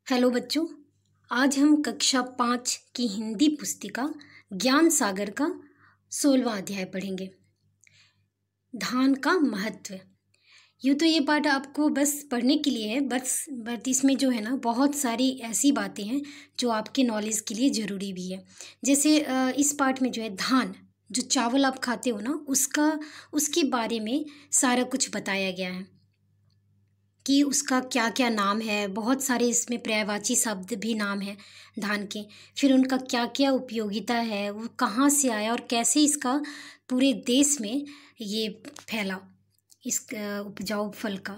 Hello बच्चों, आज हम कक्षा 5 की हिंदी पुस्तिका ज्ञान सागर का 16वां अध्याय पढ़ेंगे। धान का महत्व। यूँ तो ये पाठ आपको बस पढ़ने के लिए है, बट इसमें जो है ना बहुत सारी ऐसी बातें हैं जो आपके नॉलेज के लिए ज़रूरी भी है। जैसे इस पाठ में जो है धान, जो चावल आप खाते हो ना, उसके बारे में सारा कुछ बताया गया है कि उसका क्या क्या नाम है। बहुत सारे इसमें पर्यायवाची शब्द भी नाम है धान के। फिर उनका क्या क्या उपयोगिता है, वो कहाँ से आया और कैसे इसका पूरे देश में ये फैला। इस उपजाऊ फल का,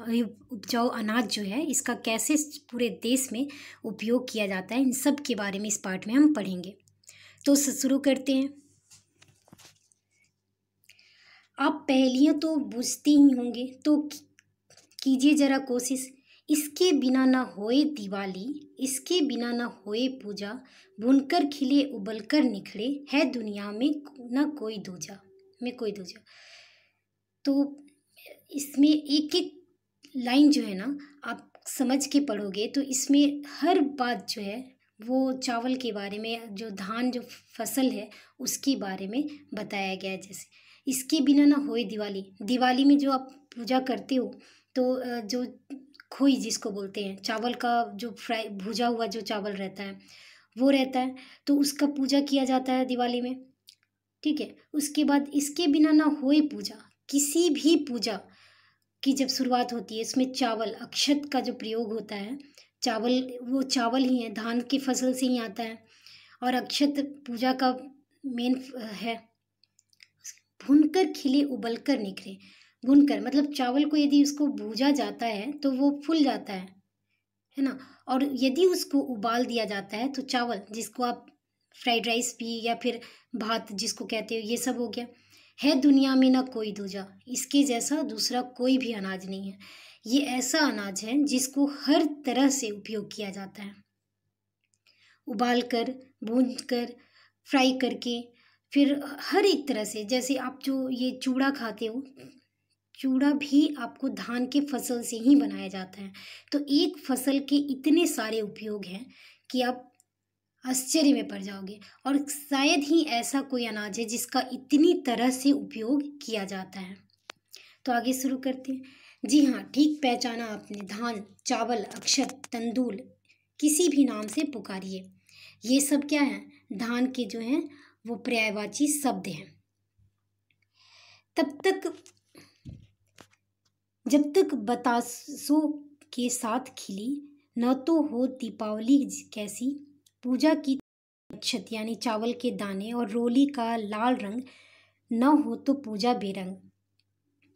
उपजाऊ अनाज जो है, इसका कैसे पूरे देश में उपयोग किया जाता है, इन सब के बारे में इस पाठ में हम पढ़ेंगे। तो शुरू करते हैं। आप पहेलियाँ तो बूझते ही होंगे, तो कीजिए जरा कोशिश। इसके बिना न होए दिवाली, इसके बिना न होए पूजा, बुनकर खिले उबलकर निखरे, है दुनिया में न कोई दूजा, में कोई दूजा। तो इसमें एक एक लाइन जो है ना, आप समझ के पढ़ोगे तो इसमें हर बात जो है वो चावल के बारे में, जो धान जो फसल है उसके बारे में बताया गया है। जैसे इसके बिना ना होए दिवाली, दिवाली में जो आप पूजा करते हो तो जो खोई जिसको बोलते हैं, चावल का जो फ्राई भुजा हुआ जो चावल रहता है वो रहता है, तो उसका पूजा किया जाता है दिवाली में। ठीक है। उसके बाद इसके बिना ना होए पूजा, किसी भी पूजा की जब शुरुआत होती है इसमें चावल, अक्षत का जो प्रयोग होता है, चावल वो चावल ही है, धान की फसल से ही आता है। और अक्षत पूजा का मेन है। भुनकर खिले उबलकर निखरे, भुनकर मतलब चावल को यदि उसको भूजा जाता है तो वो फूल जाता है ना। और यदि उसको उबाल दिया जाता है तो चावल, जिसको आप फ्राइड राइस भी या फिर भात जिसको कहते हो, ये सब हो गया। है दुनिया में ना कोई दूजा, इसके जैसा दूसरा कोई भी अनाज नहीं है। ये ऐसा अनाज है जिसको हर तरह से उपयोग किया जाता है, उबाल कर, भून कर, फ्राई करके, फिर हर एक तरह से। जैसे आप जो ये चूड़ा खाते हो, चूड़ा भी आपको धान के फसल से ही बनाया जाता है। तो एक फसल के इतने सारे उपयोग हैं कि आप आश्चर्य में पड़ जाओगे। और शायद ही ऐसा कोई अनाज है जिसका इतनी तरह से उपयोग किया जाता है। तो आगे शुरू करते हैं। जी हाँ, ठीक पहचाना आपने। धान, चावल, अक्षत, तंदूल, किसी भी नाम से पुकारिए, ये सब क्या है? धान के जो हैं वो पर्यायवाची शब्द हैं। जब तक बतासों के साथ खिली, न तो हो दीपावली कैसी, पूजा की अक्षत यानी चावल के दाने और रोली का लाल रंग, न हो तो पूजा बेरंग।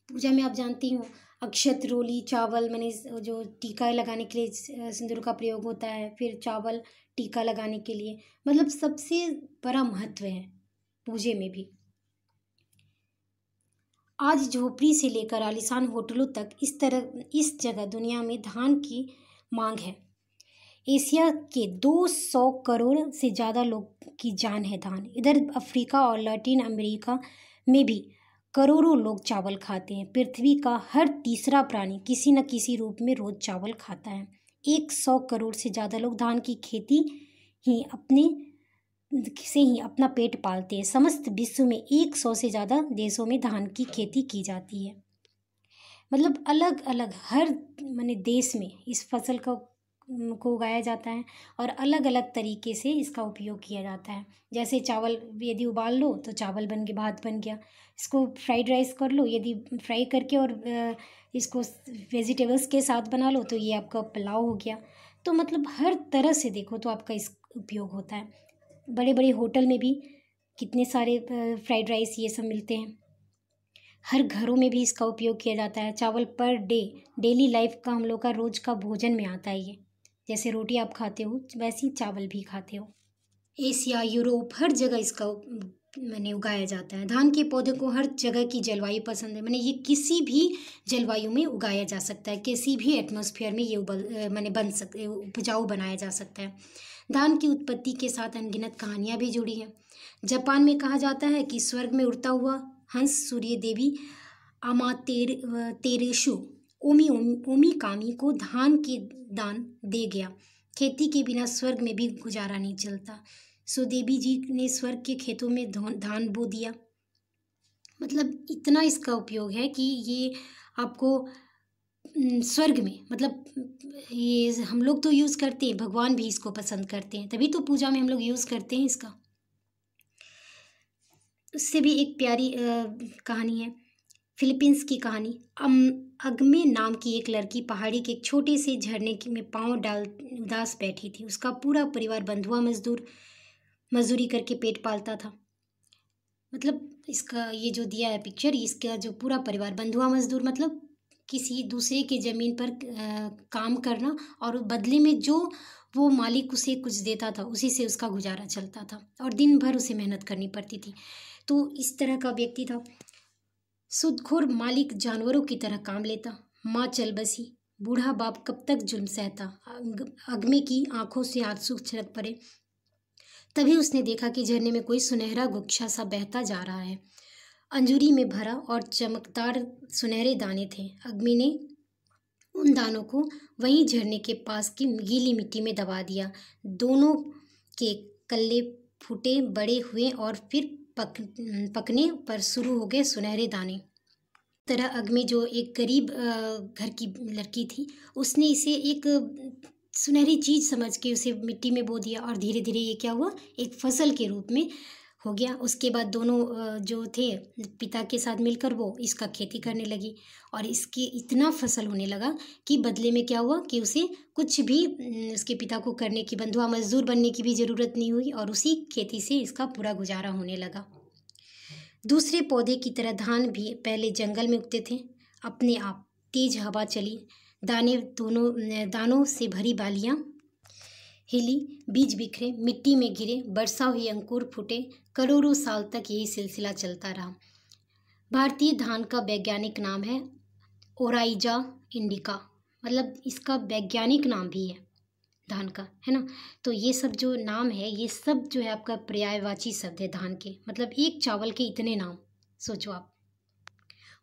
पूजा में आप जानती हो अक्षत, रोली, चावल, मैंने जो टीका लगाने के लिए सिंदूर का प्रयोग होता है, फिर चावल टीका लगाने के लिए, मतलब सबसे बड़ा महत्व है पूजे में भी। आज झोपड़ी से लेकर आलीशान होटलों तक इस जगह दुनिया में धान की मांग है। एशिया के 200 करोड़ से ज़्यादा लोग की जान है धान। इधर अफ्रीका और लैटिन अमेरिका में भी करोड़ों लोग चावल खाते हैं। पृथ्वी का हर तीसरा प्राणी किसी न किसी रूप में रोज चावल खाता है। 100 करोड़ से ज़्यादा लोग धान की खेती ही अपना पेट पालते हैं। समस्त विश्व में 100 से ज़्यादा देशों में धान की खेती की जाती है। मतलब अलग अलग हर देश में इस फसल को उगाया जाता है और अलग अलग तरीके से इसका उपयोग किया जाता है। जैसे चावल यदि उबाल लो तो चावल बन के भात बन गया। इसको फ्राइड राइस कर लो, यदि फ्राई करके और इसको वेजिटेबल्स के साथ बना लो तो ये आपका पुलाव हो गया। तो मतलब हर तरह से देखो तो आपका इस उपयोग होता है। बड़े बड़े होटल में भी कितने सारे फ्राइड राइस ये सब मिलते हैं। हर घरों में भी इसका उपयोग किया जाता है। चावल पर डेली लाइफ का हम लोग का रोज का भोजन में आता है ये। जैसे रोटी आप खाते हो वैसे ही चावल भी खाते हो। एशिया, यूरोप, हर जगह इसका उगाया जाता है। धान के पौधे को हर जगह की जलवायु पसंद है। ये किसी भी जलवायु में उगाया जा सकता है, किसी भी एटमॉस्फेयर में ये उपजाऊ बनाया जा सकता है। धान की उत्पत्ति के साथ अनगिनत कहानियाँ भी जुड़ी हैं। जापान में कहा जाता है कि स्वर्ग में उड़ता हुआ हंस सूर्य देवी अमातेरेशु ओमी कामी को धान के दान दे गया। खेती के बिना स्वर्ग में भी गुजारा नहीं चलता। सो देवी जी ने स्वर्ग के खेतों में धान बो दिया। मतलब इतना इसका उपयोग है कि ये आपको स्वर्ग में, मतलब ये हम लोग तो यूज़ करते हैं, भगवान भी इसको पसंद करते हैं, तभी तो पूजा में हम लोग यूज़ करते हैं इसका। उससे भी एक प्यारी कहानी है, फिलीपींस की कहानी। अगमे नाम की एक लड़की पहाड़ी के एक छोटे से झरने में पाँव डाल उदास बैठी थी। उसका पूरा परिवार बंधुआ मजदूरी करके पेट पालता था। मतलब इसका ये जो दिया है पिक्चर, इसका जो पूरा परिवार बंधुआ मजदूर, मतलब किसी दूसरे के ज़मीन पर काम करना और बदले में जो वो मालिक उसे कुछ देता था उसी से उसका गुजारा चलता था और दिन भर उसे मेहनत करनी पड़ती थी। तो इस तरह का व्यक्ति था। सुदखोर मालिक जानवरों की तरह काम लेता। माँ चल बसी। बूढ़ा बाप कब तक जुल्म सहता। अगमे की आंखों से आंसू छलक पड़े। तभी उसने देखा कि झरने में कोई सुनहरा गुच्छा सा बहता जा रहा है। अंजूरी में भरा और चमकदार सुनहरे दाने थे। अगमे ने उन दानों को वहीं झरने के पास की गीली मिट्टी में दबा दिया। दोनों के कल्ले फूटे, बड़े हुए और फिर पकने पर शुरू हो गए सुनहरे दाने। तरह अगमे जो एक गरीब घर की लड़की थी, उसने इसे एक सुनहरी चीज़ समझ के उसे मिट्टी में बो दिया और धीरे धीरे ये क्या हुआ, एक फसल के रूप में हो गया। उसके बाद दोनों जो थे पिता के साथ मिलकर वो इसका खेती करने लगी और इसके इतना फसल होने लगा कि बदले में क्या हुआ कि उसे कुछ भी उसके पिता को करने की, बंधुआ मजदूर बनने की भी ज़रूरत नहीं हुई और उसी खेती से इसका पूरा गुजारा होने लगा। दूसरे पौधे की तरह धान भी पहले जंगल में उगते थे। अपने आप तेज हवा चली, दानों से भरी बालियां हिली, बीज बिखरे, मिट्टी में गिरे, बरसा हुए अंकुर फूटे। करोड़ों साल तक यही सिलसिला चलता रहा। भारतीय धान का वैज्ञानिक नाम है ओराइजा इंडिका, मतलब इसका वैज्ञानिक नाम भी है धान का, है ना। तो ये सब जो नाम है, ये सब जो है आपका पर्यायवाची शब्द है धान के, मतलब एक चावल के इतने नाम, सोचो आप।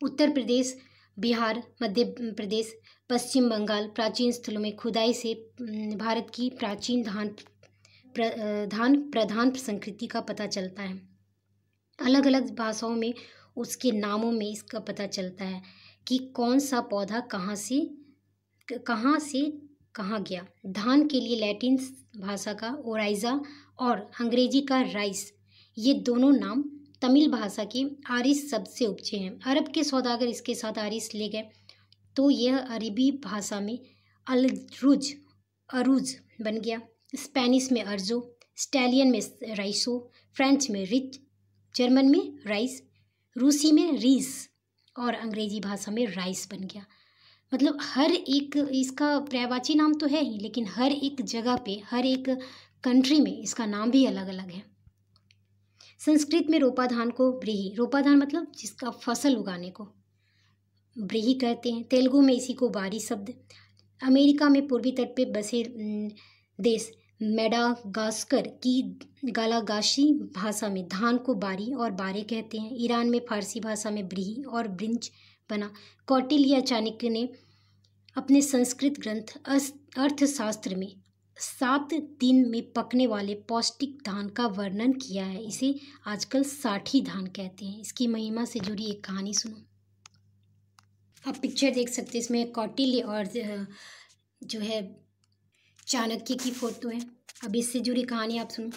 उत्तर प्रदेश, बिहार, मध्य प्रदेश, पश्चिम बंगाल प्राचीन स्थलों में खुदाई से भारत की प्राचीन धान प्रधान संस्कृति का पता चलता है। अलग अलग भाषाओं में उसके नामों में इसका पता चलता है कि कौन सा पौधा कहाँ से कहाँ गया। धान के लिए लैटिन भाषा का ओराइजा और अंग्रेजी का राइस, ये दोनों नाम तमिल भाषा के आरिस शब्द से उपजे हैं। अरब के सौदागर इसके साथ आरिस ले गए तो यह अरबी भाषा में अरूज बन गया। स्पेनिश में अर्जो, स्टैलियन में राइसो, फ्रेंच में रिच, जर्मन में राइस, रूसी में रीस और अंग्रेजी भाषा में राइस बन गया। मतलब हर एक इसका पर्यायवाची नाम तो है ही, लेकिन हर एक जगह पे, हर एक कंट्री में इसका नाम भी अलग अलग है। संस्कृत में रोपा धान को ब्रीही, रोपा धान मतलब जिसका फसल उगाने को ब्रीही कहते हैं। तेलुगु में इसी को बारी शब्द। अमेरिका में पूर्वी तट पे बसे देश मेडागास्कर की गालागाशी भाषा में धान को बारी और बारे कहते हैं। ईरान में फारसी भाषा में ब्रीही और ब्रिंच बना। कौटिल्य चाणक्य ने अपने संस्कृत ग्रंथ अर्थशास्त्र में 7 दिन में पकने वाले पौष्टिक धान का वर्णन किया है। इसे आजकल साठी धान कहते हैं। इसकी महिमा से जुड़ी एक कहानी सुनो। आप पिक्चर देख सकते हैं, इसमें कौटिल्य और जो है चाणक्य की फोटो है। अब इससे जुड़ी कहानी आप सुनो।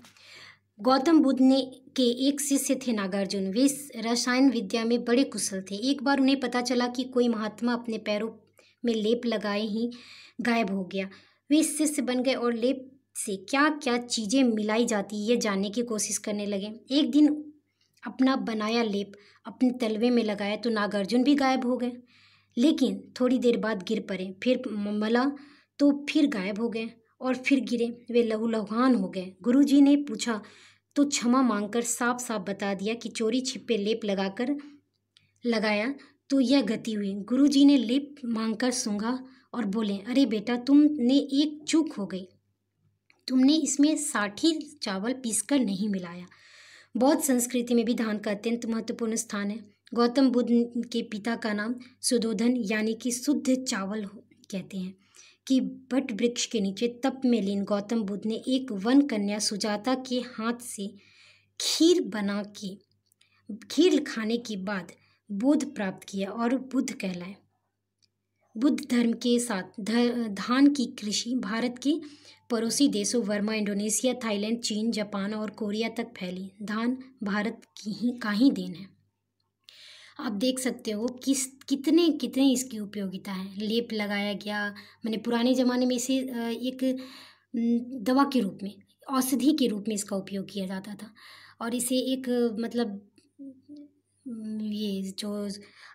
गौतम बुद्ध के एक शिष्य थे नागार्जुन। वे रसायन विद्या में बड़े कुशल थे। एक बार उन्हें पता चला कि कोई महात्मा अपने पैरों में लेप लगाए ही गायब हो गया। वे शिष्य बन गए और लेप से क्या क्या चीज़ें मिलाई जाती ये जानने की कोशिश करने लगे। एक दिन अपना बनाया लेप अपने तलवे में लगाया तो नागार्जुन भी गायब हो गए, लेकिन थोड़ी देर बाद गिर पड़े। फिर मला तो फिर गायब हो गए और फिर गिरे। वे लहूलुहान हो गए। गुरुजी ने पूछा तो क्षमा मांगकर साफ साफ बता दिया कि चोरी छिपे लेप लगाया तो यह गति हुई। गुरुजी ने लेप मांगकर सूंघा और बोले, अरे बेटा, तुमने एक चूक हो गई। तुमने इसमें 60 चावल पीसकर नहीं मिलाया। बौद्ध संस्कृति में भी धान का अत्यंत महत्वपूर्ण स्थान है। गौतम बुद्ध के पिता का नाम सुधोधन यानी कि शुद्ध चावल कहते हैं के बट वृक्ष के नीचे तप में लीन गौतम बुद्ध ने एक वन कन्या सुजाता के हाथ से खीर खाने के बाद बोध प्राप्त किया और बुद्ध कहलाए। बुद्ध धर्म के साथ धान की कृषि भारत के पड़ोसी देशों वर्मा, इंडोनेशिया, थाईलैंड, चीन, जापान और कोरिया तक फैली। धान भारत का ही देन है। आप देख सकते हो कितने इसकी उपयोगिता है। लेप लगाया गया, मैंने पुराने ज़माने में इसे एक दवा के रूप में, औषधि के रूप में इसका उपयोग किया जाता था। और इसे एक मतलब ये जो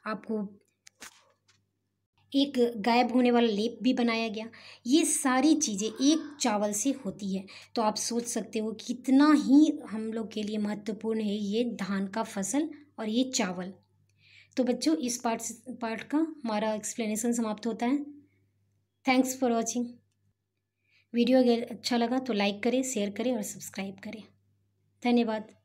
आपको एक गायब होने वाला लेप भी बनाया गया। ये सारी चीज़ें एक चावल से होती है। तो आप सोच सकते हो कितना ही हम लोग के लिए महत्वपूर्ण है ये धान का फसल और ये चावल। तो बच्चों, इस पार्ट का हमारा एक्सप्लेनेशन समाप्त होता है। Thanks for watching. वीडियो अगर अच्छा लगा तो लाइक करें, शेयर करें और सब्सक्राइब करें। धन्यवाद।